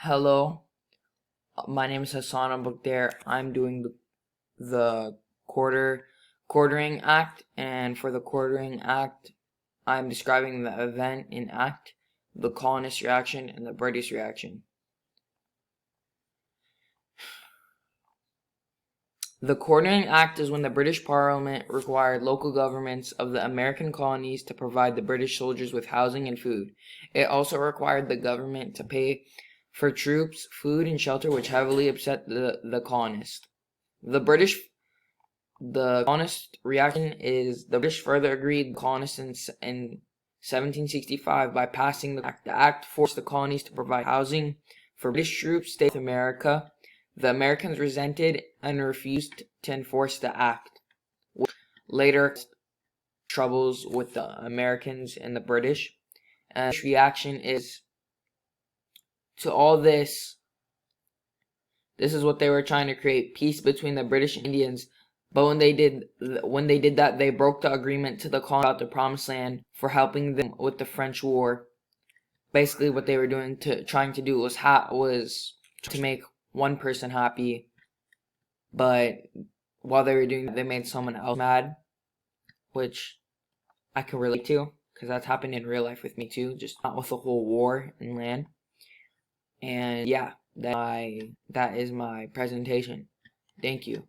Hello, my name is Hassan Abukdare. I'm doing the quartering act, and for the quartering act, I'm describing the event in act, the colonist reaction, and the British reaction. The Quartering Act is when the British Parliament required local governments of the American colonies to provide the British soldiers with housing and food. It also required the government to pay for troops, food, and shelter, which heavily upset the colonists. The colonist reaction is the British further agreed the colonists in 1765 by passing the act. The act forced the colonies to provide housing for British troops staying in America. The Americans resented and refused to enforce the act. Later, troubles with the Americans and the British. And the reaction is to all this. This is what they were trying to create: peace between the British and Indians. But when they did that, they broke the agreement to the colonists about the Promised Land for helping them with the French War. Basically, what they were trying to do was to make one person happy, but while they were doing that, they made someone else mad, which I can relate to because that's happened in real life with me too, just not with the whole war and land. And yeah, that is my presentation. Thank you.